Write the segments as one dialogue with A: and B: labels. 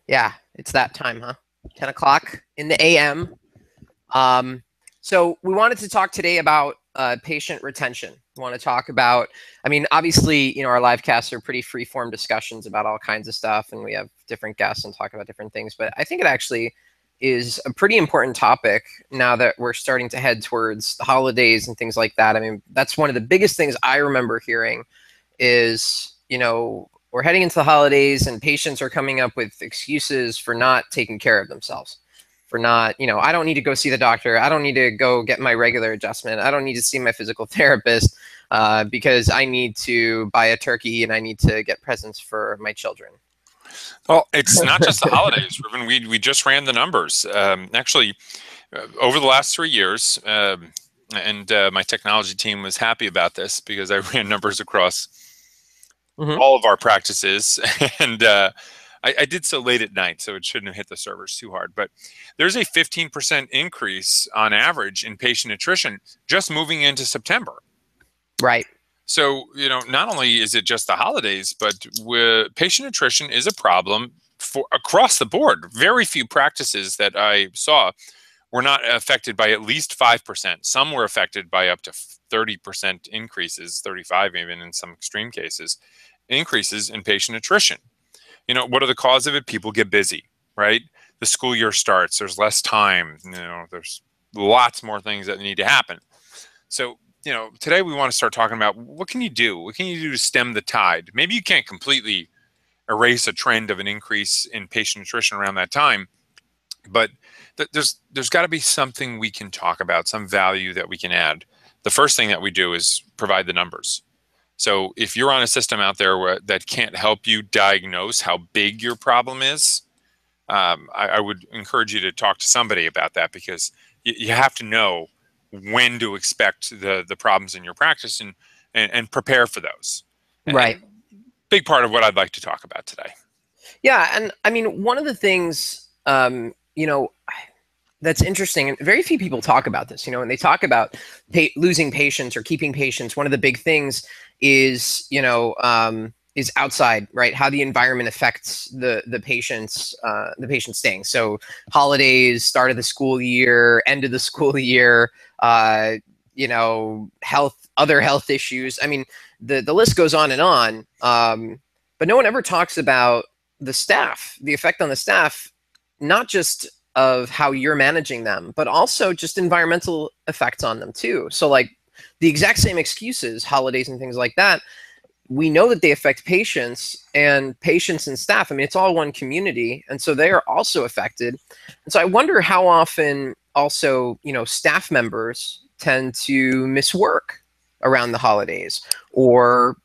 A: Yeah, it's that time, huh? 10 o'clock in the AM. Um, so we wanted to talk today about patient retention. We want to talk about, I mean, obviously, our live casts are pretty free-form discussions about all kinds of stuff, and we have different guests and talk about different things. But I think it actually is a pretty important topic now that we're starting to head towards the holidays and things like that. I mean, that's one of the biggest things I remember hearing is, we're heading into the holidays and patients are coming up with excuses for not taking care of themselves, for not, I don't need to go see the doctor. I don't need to go get my regular adjustment. I don't need to see my physical therapist because I need to buy a turkey and I need to get presents for my children.
B: Well, it's not just the holidays, Ruben. We just ran the numbers. Actually, over the last 3 years, and my technology team was happy about this because I ran numbers across all of our practices, and I did so late at night, so it shouldn't have hit the servers too hard. But there's a 15% increase on average in patient attrition just moving into September.
A: Right.
B: So, not only is it just the holidays, but patient attrition is a problem for across the board. Very few practices that I saw were not affected by at least 5%. Some were affected by up to 30% increases, 35 even in some extreme cases, increases in patient attrition. What are the cause of it? People get busy, right? The school year starts. There's less time. There's lots more things that need to happen. So, today we want to start talking about what can you do? What can you do to stem the tide? Maybe you can't completely erase a trend of an increase in patient attrition around that time, but there's got to be something we can talk about, some value that we can add. The first thing that we do is provide the numbers. So if you're on a system out there that can't help you diagnose how big your problem is, I would encourage you to talk to somebody about that, because you have to know when to expect the problems in your practice and prepare for those.
A: Right.
B: And big part of what I'd like to talk about today.
A: Yeah, and I mean, one of the things, that's interesting, and very few people talk about this, when they talk about losing patients or keeping patients, one of the big things is, is outside, right? How the environment affects the patients staying. So holidays, start of the school year, end of the school year, other health issues. I mean, the list goes on and on. But no one ever talks about the staff, the effect on the staff, not just of how you're managing them, but also just environmental effects on them too. So like the exact same excuses, holidays and things like that, we know that they affect patients and staff. I mean, it's all one community. And so they are also affected. And so I wonder how often also, staff members tend to miss work around the holidays, or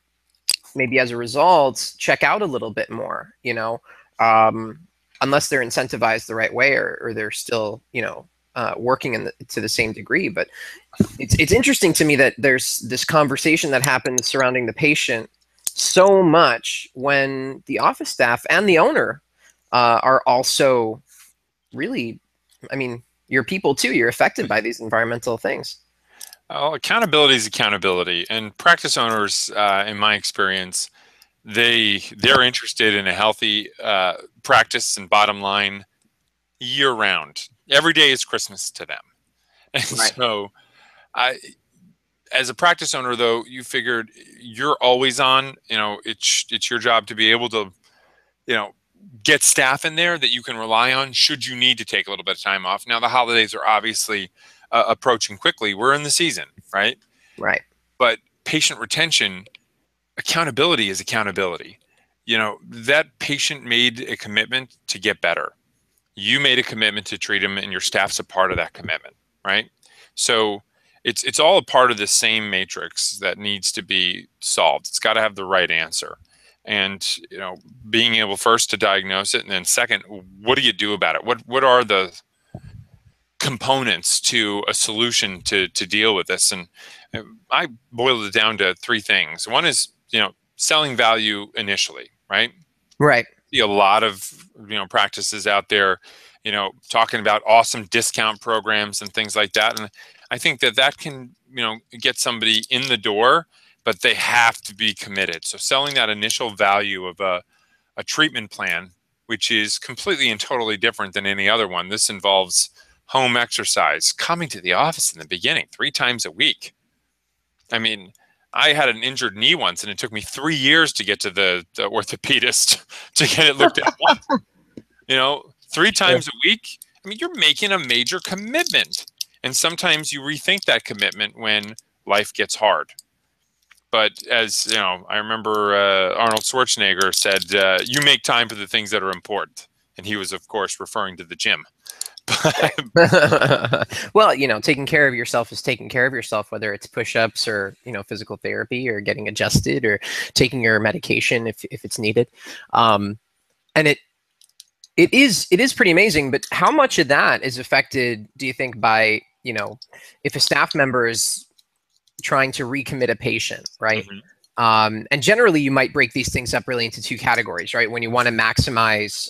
A: maybe as a result, check out a little bit more, unless they're incentivized the right way, or they're still, working to the same degree. But it's interesting to me that there's this conversation that happens surrounding the patient so much when the office staff and the owner are also really, I mean, you're people too. You're affected by these environmental things.
B: Well, accountability is accountability, and practice owners, in my experience, they're interested in a healthy practice and bottom line year round. Every day is Christmas to them. And
A: Right.
B: so as a practice owner, though, you figured you're always on. It's your job to be able to, get staff in there that you can rely on should you need to take a little bit of time off. Now, the holidays are obviously approaching quickly. We're in the season, right?
A: Right.
B: But patient retention, accountability is accountability. That patient made a commitment to get better. You made a commitment to treat them, and your staff's a part of that commitment, right? So it's all a part of the same matrix that needs to be solved. It's got to have the right answer. And, being able first to diagnose it, and then second, what do you do about it? What are the components to a solution to deal with this? And I boiled it down to three things. One is, selling value initially, right?
A: Right.
B: See a lot of, practices out there, talking about awesome discount programs and things like that. And I think that can, get somebody in the door, but they have to be committed. So selling that initial value of a treatment plan which is completely and totally different than any other one. This involves home exercise, coming to the office in the beginning 3 times a week. I mean, I had an injured knee once, and it took me 3 years to get to the orthopedist to get it looked at once. 3 times a week. I mean, you're making a major commitment. And sometimes you rethink that commitment when life gets hard. But as you know, I remember Arnold Schwarzenegger said, you make time for the things that are important. And he was, of course, referring to the gym.
A: Well, taking care of yourself is taking care of yourself, whether it's push-ups or, physical therapy or getting adjusted or taking your medication if it's needed. And it is pretty amazing, but how much of that is affected, do you think, by, if a staff member is trying to recommit a patient, right? And generally you might break these things up really into 2 categories, right? When you want to maximize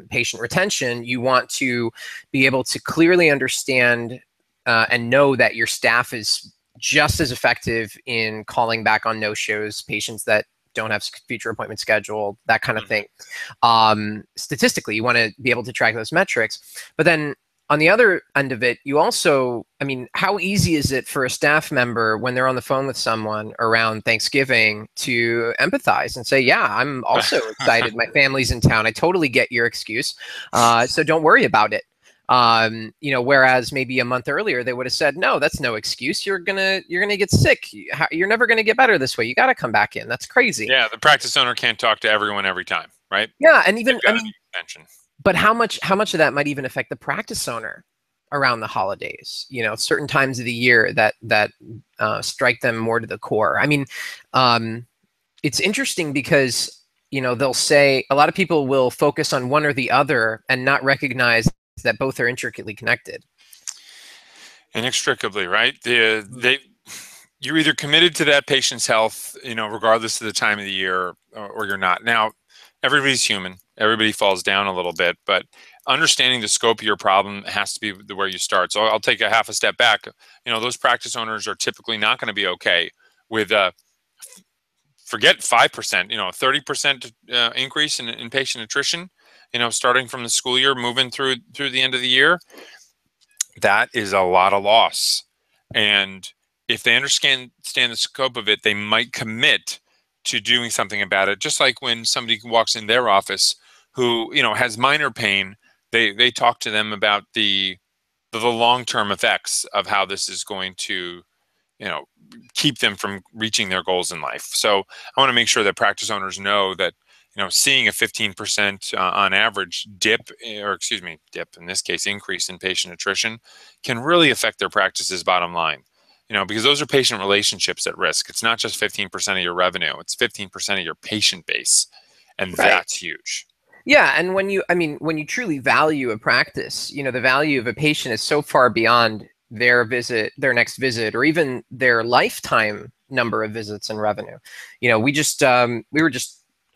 A: patient retention, you want to be able to clearly understand and know that your staff is just as effective in calling back on no-shows, patients that don't have future appointments scheduled, that kind of thing. Statistically, you want to be able to track those metrics. But then on the other end of it, you also, I mean, how easy is it for a staff member when they're on the phone with someone around Thanksgiving to empathize and say, yeah, I'm also excited. My family's in town. I totally get your excuse. So don't worry about it. Whereas maybe a month earlier, they would have said, no, that's no excuse. You're gonna get sick. You're never going to get better this way. You got to come back in. That's crazy.
B: Yeah. The practice owner can't talk to everyone every time, right?
A: Yeah. And even, but how much of that might even affect the practice owner around the holidays, certain times of the year that strike them more to the core. I mean, it's interesting because, they'll say a lot of people will focus on one or the other and not recognize that both are intricately connected.
B: Inextricably, right? You're either committed to that patient's health, regardless of the time of the year, or you're not. Now, everybody's human. Everybody falls down a little bit, but understanding the scope of your problem has to be where you start. So I'll take a half a step back. Those practice owners are typically not going to be okay with forget 5%, 30% increase in patient attrition, starting from the school year, moving through the end of the year. That is a lot of loss. And if they understand the scope of it, they might commit to doing something about it. Just like when somebody walks in their office who, has minor pain, they talk to them about the long-term effects of how this is going to, keep them from reaching their goals in life. So I want to make sure that practice owners know that, seeing a 15% on average dip in this case, increase in patient attrition can really affect their practice's bottom line. Because those are patient relationships at risk. It's not just 15% of your revenue, it's 15% of your patient base. And that's huge.
A: Yeah. And when you truly value a practice, the value of a patient is so far beyond their next visit, or even their lifetime number of visits and revenue.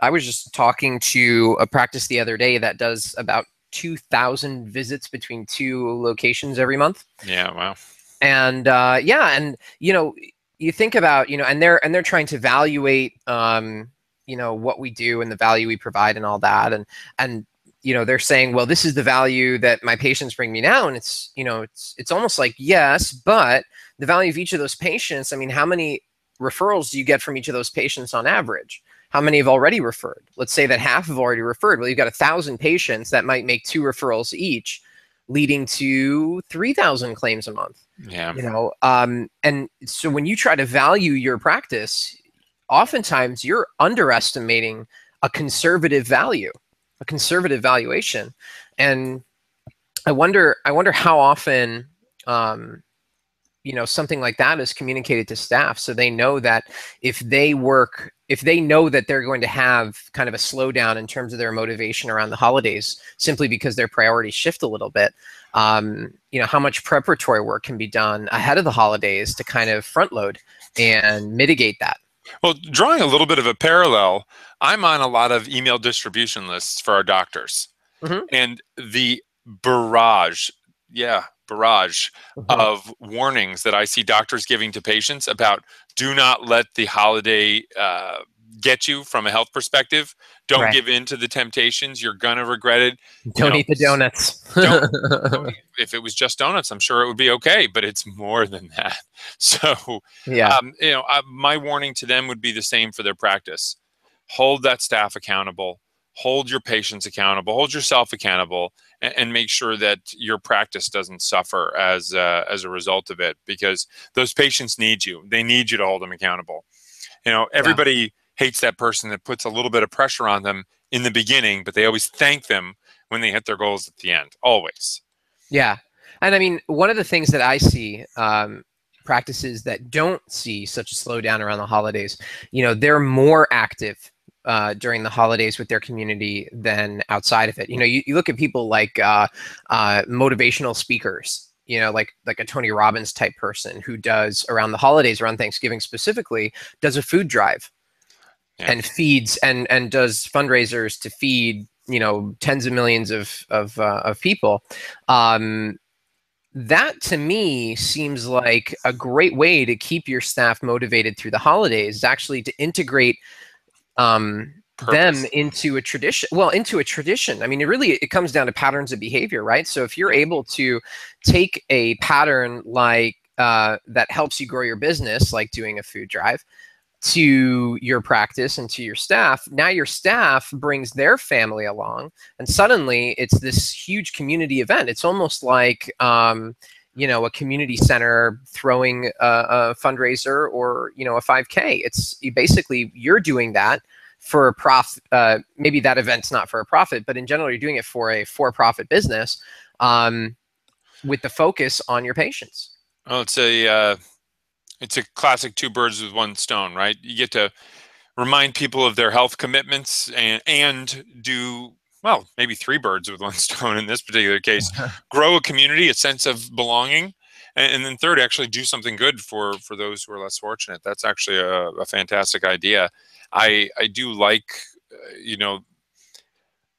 A: I was just talking to a practice the other day that does about 2,000 visits between 2 locations every month.
B: Yeah. Wow.
A: And you think about, and they're trying to evaluate, what we do and the value we provide and all that. And they're saying, well, this is the value that my patients bring me now. And it's almost like, yes, but the value of each of those patients, I mean, how many referrals do you get from each of those patients on average? How many have already referred? Let's say that half have already referred. Well, you've got 1,000 patients that might make 2 referrals each, leading to 3,000 claims a month.
B: Yeah.
A: And so when you try to value your practice, oftentimes you're underestimating a conservative value, a conservative valuation. And I wonder how often, something like that is communicated to staff, so they know that if they know that they're going to have kind of a slowdown in terms of their motivation around the holidays, simply because their priorities shift a little bit, how much preparatory work can be done ahead of the holidays to kind of front load and mitigate that.
B: Well, drawing a little bit of a parallel, I'm on a lot of email distribution lists for our doctors. And the barrage of warnings that I see doctors giving to patients about, do not let the holiday get you from a health perspective. Don't
A: Right.
B: give in to the temptations. You're gonna regret it.
A: Don't eat the donuts.
B: Don't if it was just donuts, I'm sure it would be okay, but it's more than that. So,
A: Yeah.
B: my warning to them would be the same for their practice. Hold that staff accountable, hold your patients accountable, hold yourself accountable, and make sure that your practice doesn't suffer as a result of it, because those patients need you. They need you to hold them accountable. Everybody hates that person that puts a little bit of pressure on them in the beginning, but they always thank them when they hit their goals at the end, always.
A: Yeah. And I mean, one of the things that I see, practices that don't see such a slowdown around the holidays, they're more active during the holidays with their community than outside of it. You look at people like motivational speakers, like a Tony Robbins type person who does around the holidays, around Thanksgiving specifically, does a food drive. Yeah. And feeds and does fundraisers to feed tens of millions of people. That to me seems like a great way to keep your staff motivated through the holidays, is actually to integrate them into a tradition. I mean, it comes down to patterns of behavior, right? So if you're able to take a pattern like that helps you grow your business, like doing a food drive, to your practice and to your staff, now your staff brings their family along, and suddenly it's this huge community event. It's almost like a community center throwing a fundraiser, or a 5K. It's basically, you're doing that for a profit. Maybe that event's not for a profit, but in general, you're doing it for a for-profit business, with the focus on your patients.
B: Well, it's a classic 2 birds with 1 stone, right? You get to remind people of their health commitments and do, well, maybe 3 birds with 1 stone in this particular case. Grow a community, a sense of belonging, and then third, actually do something good for those who are less fortunate. That's actually a fantastic idea. I do like,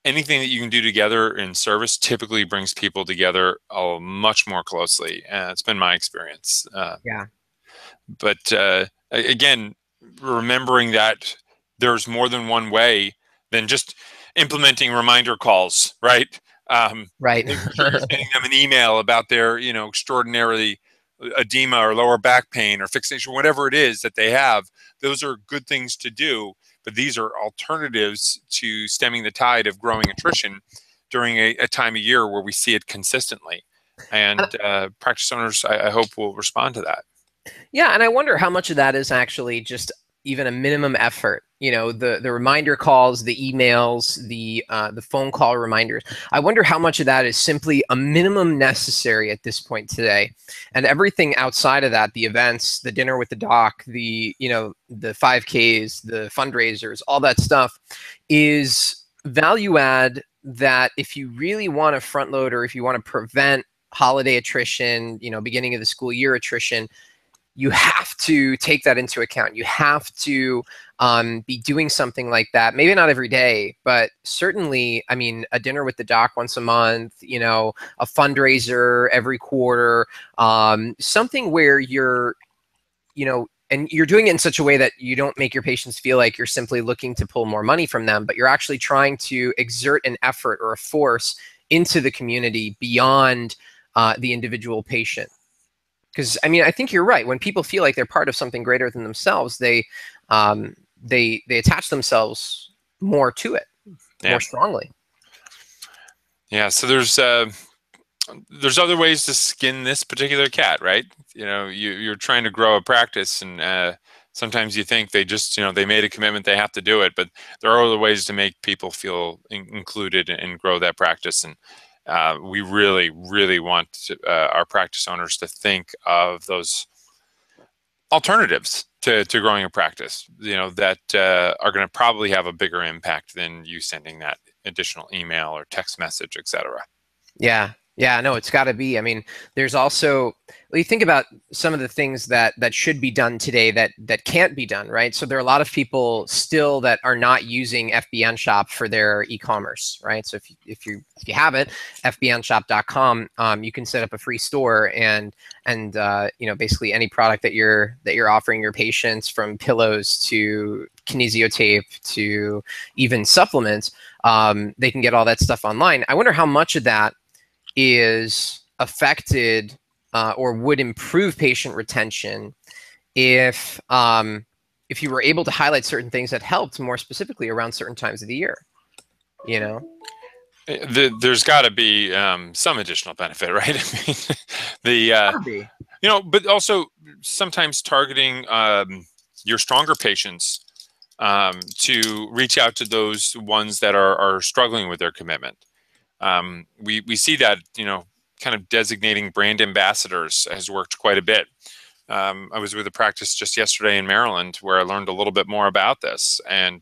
B: anything that you can do together in service typically brings people together much more closely. It's been my experience.
A: Yeah.
B: But again, remembering that there's more than one way than just implementing reminder calls, right?
A: Right.
B: Making sure you're sending them an email about their, extraordinarily edema or lower back pain or fixation, whatever it is that they have. Those are good things to do, but these are alternatives to stemming the tide of growing attrition during a time of year where we see it consistently. And practice owners, I hope, will respond to that.
A: Yeah, and I wonder how much of that is actually just even a minimum effort. The reminder calls, the emails, the phone call reminders. I wonder how much of that is simply a minimum necessary at this point today, and everything outside of that, the events, the dinner with the doc, the 5Ks, the fundraisers, all that stuff, is value add that if you really want to front load, or if you want to prevent holiday attrition, beginning of the school year attrition, you have to take that into account. You have to be doing something like that. Maybe not every day, but certainly, I mean, a dinner with the doc once a month, a fundraiser every quarter, something where you're, and you're doing it in such a way that you don't make your patients feel like you're simply looking to pull more money from them, but you're actually trying to exert an effort or a force into the community beyond the individual patient. Because I mean, I think you're right. When people feel like they're part of something greater than themselves, they attach themselves more to it, more strongly.
B: Yeah. So there's other ways to skin this particular cat, right? You're trying to grow a practice, and sometimes you think they just, they made a commitment, they have to do it, but there are other ways to make people feel included and grow that practice. And we really, really want our practice owners to think of those alternatives to growing a practice, that are going to probably have a bigger impact than you sending that additional email or text message, etc.
A: Yeah. Yeah, no, it's got to be. I mean, there's also, Well, you think about some of the things that should be done today that can't be done, right? So there are a lot of people still that are not using FBN Shop for their e-commerce, right? So if you haven't, fbnshop.com, you can set up a free store and basically any product that you're offering your patients, from pillows to kinesiotape to even supplements, they can get all that stuff online. I wonder how much of that is affected or would improve patient retention if you were able to highlight certain things that helped more specifically around certain times of the year.
B: There's got to be some additional benefit, right? I mean, but also sometimes targeting your stronger patients to reach out to those ones that are struggling with their commitment. We see that, kind of designating brand ambassadors has worked quite a bit. I was with a practice just yesterday in Maryland where I learned a little bit more about this, and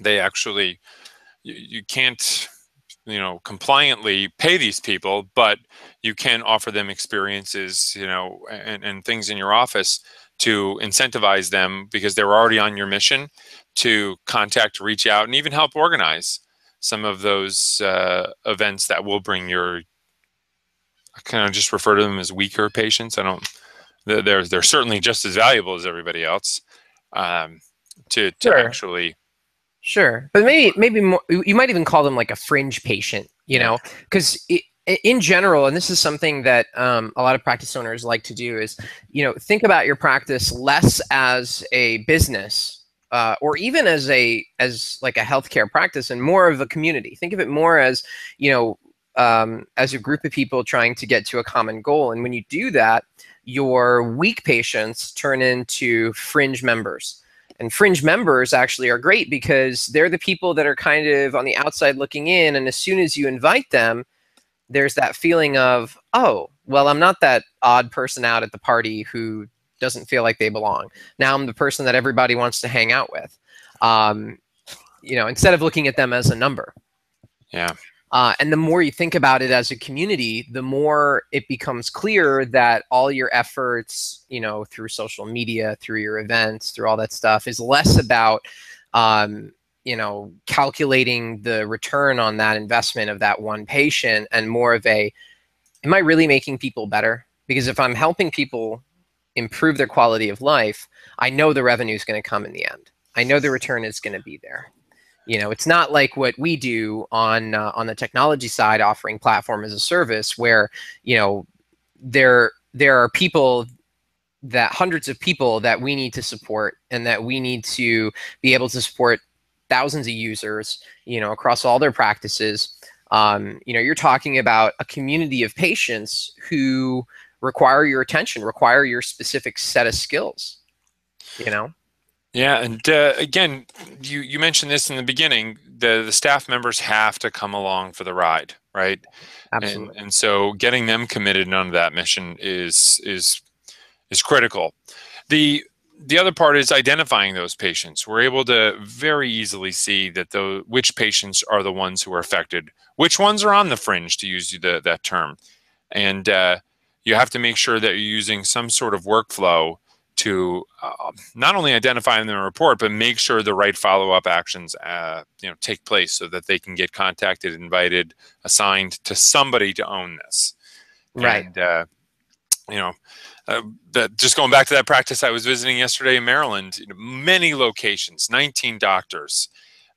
B: they actually, you can't, compliantly pay these people, but you can offer them experiences, and things in your office to incentivize them, because they're already on your mission, to contact, reach out, and even help organize some of those events that will bring I kind of just refer to them as weaker patients. They're certainly just as valuable as everybody else, to actually.
A: Sure, but maybe more, you might even call them like a fringe patient, because in general, and this is something that a lot of practice owners like to do, is think about your practice less as a business, or even as like a healthcare practice, and more of a community. Think of it more as as a group of people trying to get to a common goal. And when you do that, your weak patients turn into fringe members. And fringe members actually are great because they're the people that are kind of on the outside looking in. And as soon as you invite them, there's that feeling of, oh, well, I'm not that odd person out at the party who doesn't feel like they belong. Now I'm the person that everybody wants to hang out with, instead of looking at them as a number.
B: Yeah.
A: And the more you think about it as a community, the more it becomes clear that all your efforts, through social media, through your events, through all that stuff, is less about, calculating the return on that investment of that one patient, and more of am I really making people better? Because if I'm helping people improve their quality of life, I know the revenue is going to come in the end. I know the return is going to be there. It's not like what we do on the technology side, offering platform as a service, where there are hundreds of people that we need to support, and that we need to be able to support thousands of users, across all their practices. You're talking about a community of patients who require your attention, require your specific set of skills.
B: Yeah, and again, you mentioned this in the beginning. The staff members have to come along for the ride, right?
A: Absolutely.
B: And so getting them committed onto that mission is critical. The other part is identifying those patients. We're able to very easily see that which patients are the ones who are affected, which ones are on the fringe, to use that term, and you have to make sure that you're using some sort of workflow to not only identify them in the report, but make sure the right follow-up actions take place, so that they can get contacted, invited, assigned to somebody to own this.
A: Right.
B: And just going back to that practice I was visiting yesterday in Maryland, many locations, 19 doctors,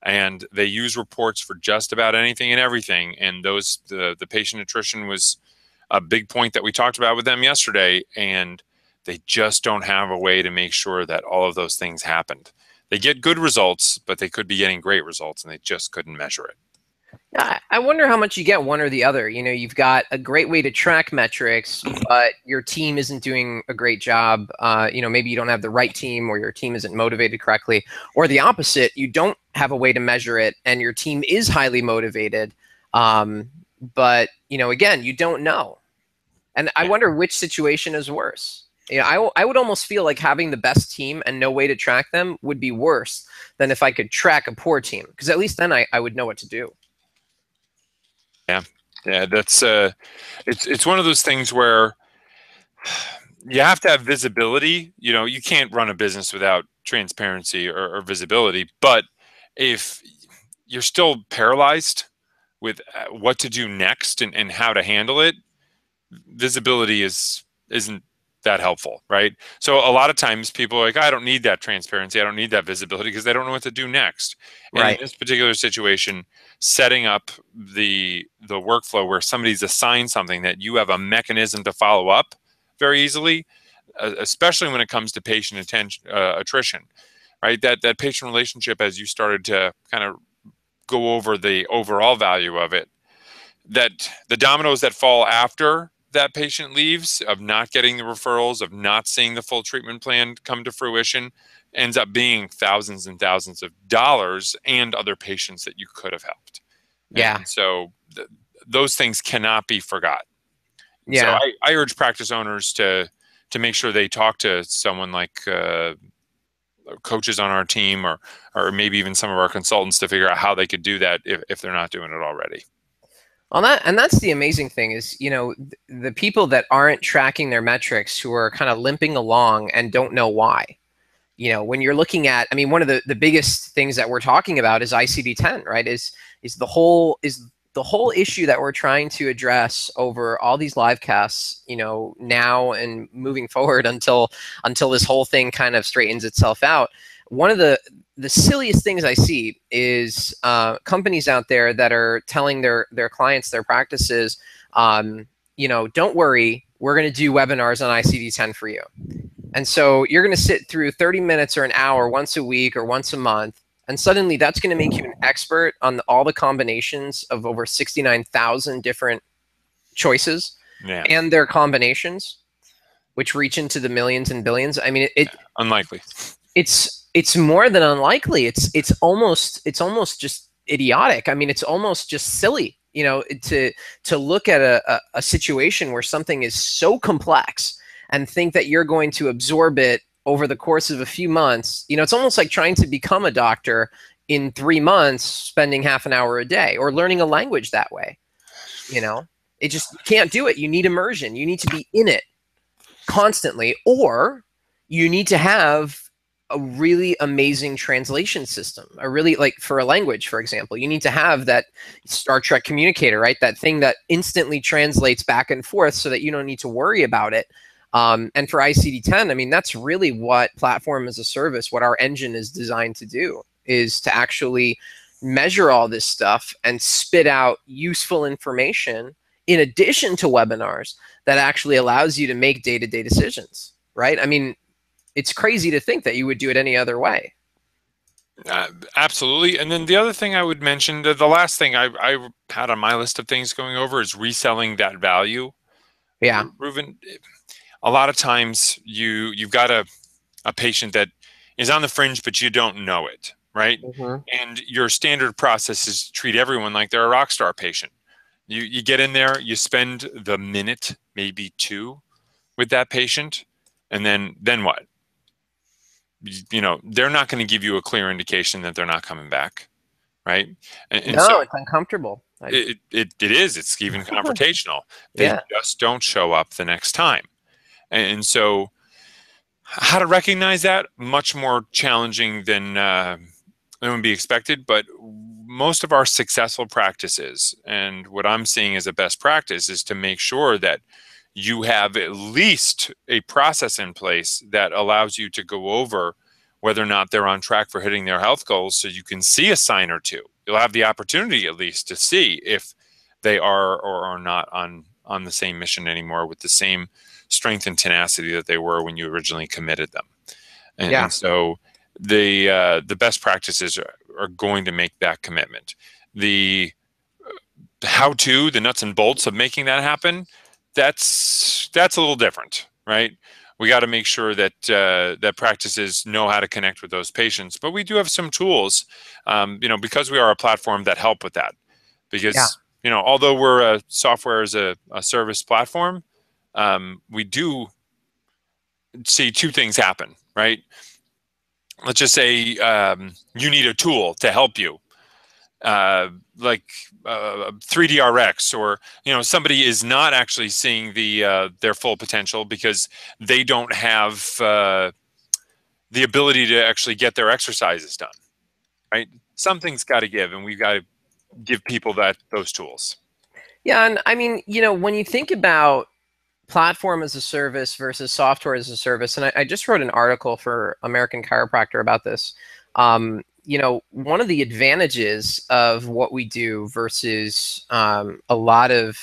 B: and they use reports for just about anything and everything. And the patient attrition was a big point that we talked about with them yesterday, and they just don't have a way to make sure that all of those things happened. They get good results, but they could be getting great results, and they just couldn't measure it.
A: I wonder how much you get one or the other. You've got a great way to track metrics, but your team isn't doing a great job. Maybe you don't have the right team, or your team isn't motivated correctly, or the opposite, you don't have a way to measure it and your team is highly motivated. But, again, you don't know. And I wonder which situation is worse. I would almost feel like having the best team and no way to track them would be worse than if I could track a poor team, because at least then I would know what to do.
B: Yeah, that's it's one of those things where You have to have visibility. You can't run a business without transparency or visibility. But if you're still paralyzed with what to do next and how to handle it, visibility isn't that helpful, right? So a lot of times people are like, I don't need that transparency, I don't need that visibility, because they don't know what to do next. And in
A: Right.
B: this particular situation, setting up the workflow where somebody's assigned something that you have a mechanism to follow up very easily, especially when it comes to patient attrition, right? That patient relationship, as you started to kind of go over the overall value of it, that the dominoes that fall after that patient leaves, of not getting the referrals, of not seeing the full treatment plan come to fruition, ends up being thousands and thousands of dollars and other patients that you could have helped.
A: Yeah.
B: And so those things cannot be forgot. And so
A: Yeah.
B: I urge practice owners to make sure they talk to someone like coaches on our team, or maybe even some of our consultants, to figure out how they could do that if they're not doing it already.
A: Well, that's the amazing thing is, the people that aren't tracking their metrics, who are kind of limping along and don't know why. When you're looking at, I mean, one of the biggest things that we're talking about is ICD-10, right? Is the whole issue that we're trying to address over all these live casts, now and moving forward until this whole thing kind of straightens itself out. One of the silliest things I see is companies out there that are telling their clients, their practices, don't worry, we're going to do webinars on ICD-10 for you. And so you're going to sit through 30 minutes or an hour once a week or once a month, and suddenly that's going to make you an expert on all the combinations of over 69,000 different choices,
B: Yeah.
A: and their combinations, which reach into the millions and billions. I mean,
B: Unlikely.
A: It's more than unlikely. It's almost just idiotic. I mean, it's almost just silly, to look at a situation where something is so complex and think that you're going to absorb it over the course of a few months. It's almost like trying to become a doctor in 3 months, spending half an hour a day, or learning a language that way. It just, you can't do it. You need immersion. You need to be in it constantly, or you need to have a really amazing translation system. Like for a language, for example, you need to have that Star Trek communicator, right? That thing that instantly translates back and forth so that you don't need to worry about it. And for ICD-10, I mean, that's really what platform as a service, what our engine is designed to do, is to actually measure all this stuff and spit out useful information in addition to webinars that actually allows you to make day-to-day decisions, right? I mean, it's crazy to think that you would do it any other way.
B: Absolutely. And then the other thing I would mention, the last thing I had on my list of things going over, is reselling that value.
A: Yeah.
B: Reuven, a lot of times you've got a patient that is on the fringe, but you don't know it, right?
A: Mm-hmm.
B: And your standard process is to treat everyone like they're a rock star patient. You get in there, you spend the minute, maybe two, with that patient, and then what? They're not going to give you a clear indication that they're not coming back, right? And
A: No,
B: so
A: it's uncomfortable.
B: it is. It's even confrontational. They
A: Yeah.
B: just don't show up the next time. And so how to recognize that, much more challenging than would be expected. But most of our successful practices, and what I'm seeing as a best practice, is to make sure that you have at least a process in place that allows you to go over whether or not they're on track for hitting their health goals, so you can see a sign or two. You'll have the opportunity at least to see if they are or are not on the same mission anymore, with the same strength and tenacity that they were when you originally committed them. And so the best practices are going to make that commitment. The how-to, the nuts and bolts of making that happen, that's a little different, right? We got to make sure that that practices know how to connect with those patients. But we do have some tools, because we are a platform, that help with that. Because although we're a software as a service platform, we do see two things happen, right? Let's just say you need a tool to help you. like 3DRX, or somebody is not actually seeing their full potential because they don't have the ability to actually get their exercises done, right? Something's got to give, and we've got to give people those tools.
A: Yeah, and I mean, when you think about platform as a service versus software as a service, and I just wrote an article for American Chiropractor about this. One of the advantages of what we do versus a lot of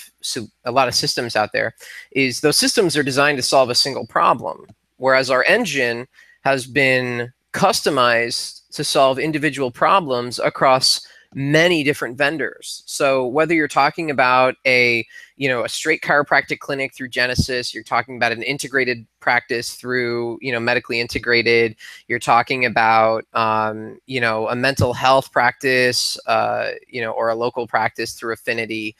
A: systems out there is those systems are designed to solve a single problem, whereas our engine has been customized to solve individual problems across many different vendors. So whether you're talking about a straight chiropractic clinic through Genesis, you're talking about an integrated practice through, medically integrated, you're talking about, a mental health practice, or a local practice through Affinity,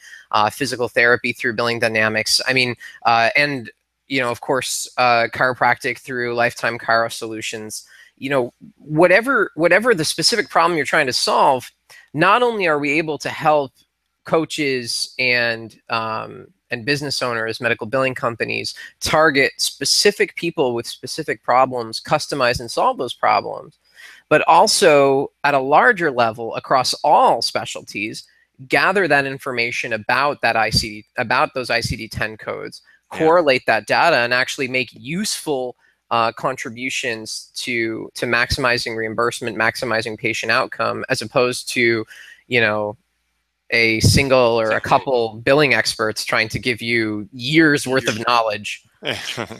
A: physical therapy through Billing Dynamics. I mean, and, of course, chiropractic through Lifetime Chiro Solutions. Whatever the specific problem you're trying to solve, not only are we able to help coaches and business owners, medical billing companies, target specific people with specific problems, customize and solve those problems, but also at a larger level across all specialties, gather that information about those ICD-10 codes, correlate that data, and actually make useful contributions to maximizing reimbursement, maximizing patient outcome, as opposed to, a single or a couple billing experts trying to give you years worth of knowledge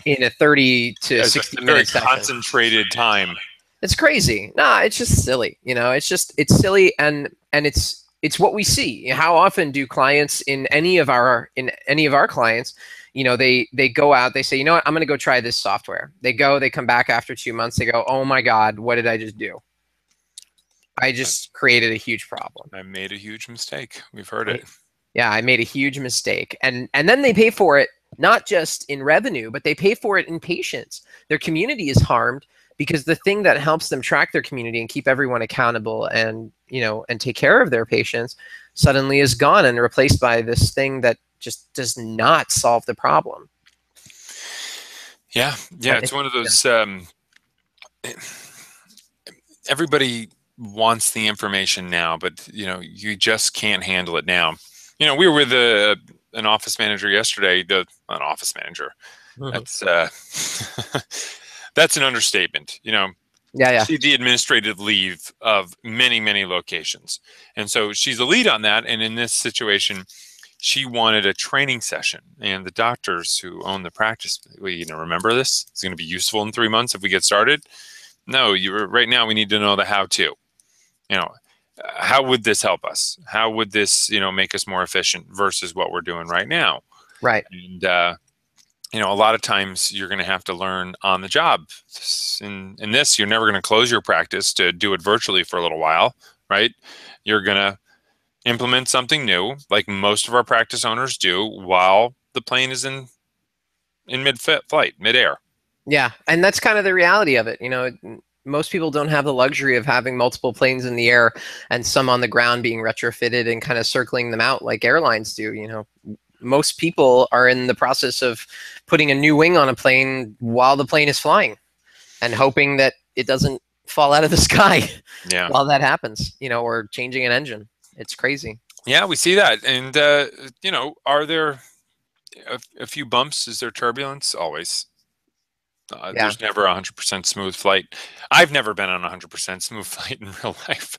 A: in a 30 to 60 minute session.
B: Concentrated time.
A: It's crazy. Nah, it's just silly. It's silly, and it's what we see. How often do clients in any of our clients, they go out, they say, you know what, I'm going to go try this software. They come back after 2 months, they go, oh my God, what did I just do? I just created a huge problem.
B: I made a huge mistake. We've heard it.
A: Yeah, I made a huge mistake. And then they pay for it, not just in revenue, but they pay for it in patients. Their community is harmed because the thing that helps them track their community and keep everyone accountable and, and take care of their patients suddenly is gone and replaced by this thing that just does not solve the problem.
B: Yeah. It's one of those, everybody wants the information now, but you just can't handle it now. We were with an office manager yesterday, an office manager.
A: Mm-hmm.
B: That's an understatement.
A: Yeah.
B: She's the administrative lead of many, many locations. And so she's the lead on that. And in this situation, she wanted a training session, and the doctors who own the practice, remember this? It's going to be useful in 3 months if we get started. No, right now we need to know the how-to. How would this help us? How would this, make us more efficient versus what we're doing right now?
A: Right.
B: And, a lot of times you're going to have to learn on the job. In this, you're never going to close your practice to do it virtually for a little while, right? You're going to implement something new, like most of our practice owners do, while the plane is in mid-flight, mid-air.
A: Yeah, and that's kind of the reality of it. Most people don't have the luxury of having multiple planes in the air and some on the ground being retrofitted and kind of circling them out like airlines do. Most people are in the process of putting a new wing on a plane while the plane is flying and hoping that it doesn't fall out of the sky while that happens, or changing an engine. It's crazy.
B: Yeah, we see that. And, are there a few bumps? Is there turbulence? Always. There's never 100% smooth flight. I've never been on 100% smooth flight in real life.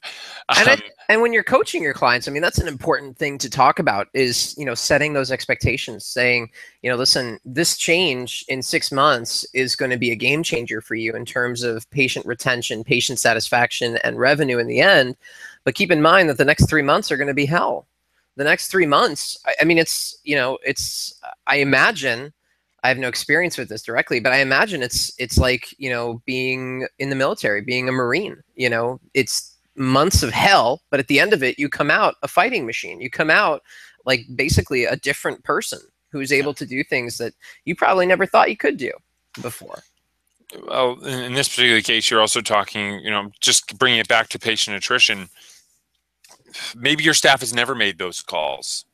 A: And when you're coaching your clients, I mean, that's an important thing to talk about is, setting those expectations, saying, listen, this change in 6 months is going to be a game changer for you in terms of patient retention, patient satisfaction, and revenue in the end. But keep in mind that the next 3 months are going to be hell. The next 3 months, I mean, I imagine, I have no experience with this directly, but I imagine it's like, being in the military, being a Marine, it's months of hell, but at the end of it, you come out a fighting machine. You come out like basically a different person who's able to do things that you probably never thought you could do before.
B: Well, in this particular case, you're also talking, just bringing it back to patient attrition. maybe your staff has never made those calls.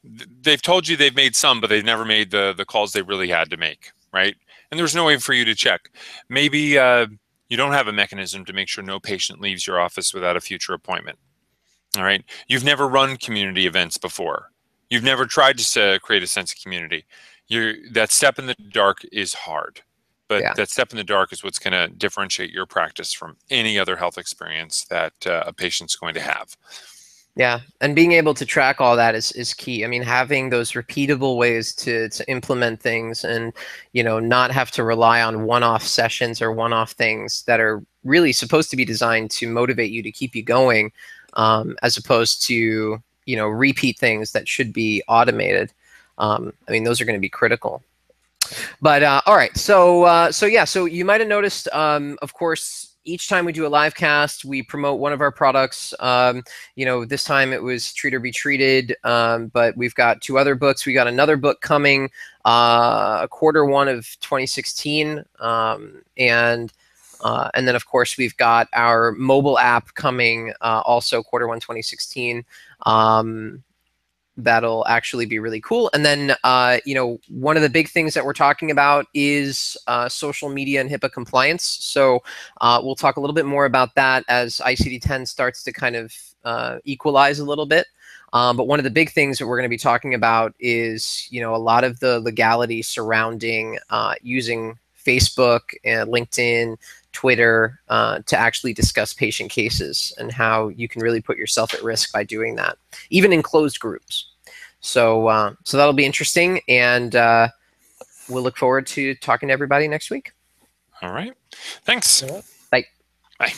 B: They've told you they've made some, but they've never made the calls they really had to make, right? And there's no way for you to check. Maybe you don't have a mechanism to make sure no patient leaves your office without a future appointment. All right. You've never run community events before. You've never tried to create a sense of community. That step in the dark is hard, but
A: Yeah.
B: that step in the dark is what's going to differentiate your practice from any other health experience that a patient's going to have.
A: Yeah, and being able to track all that is key. I mean, having those repeatable ways to implement things, and not have to rely on one-off sessions or one-off things that are really supposed to be designed to motivate you to keep you going, as opposed to repeat things that should be automated. I mean, those are going to be critical. But all right, so you might have noticed, of course, each time we do a live cast, we promote one of our products. This time it was Treat or Be Treated, but we've got 2 other books. We got another book coming, Q1 of 2016, and then of course we've got our mobile app coming, also Q1 2016. That'll actually be really cool. And then, one of the big things that we're talking about is social media and HIPAA compliance. So we'll talk a little bit more about that as ICD-10 starts to kind of equalize a little bit. But one of the big things that we're going to be talking about is, a lot of the legality surrounding using Facebook and LinkedIn, Twitter, to actually discuss patient cases, and how you can really put yourself at risk by doing that, even in closed groups. So that'll be interesting, and we'll look forward to talking to everybody next week.
B: All right. Thanks.
A: Bye.
B: Bye.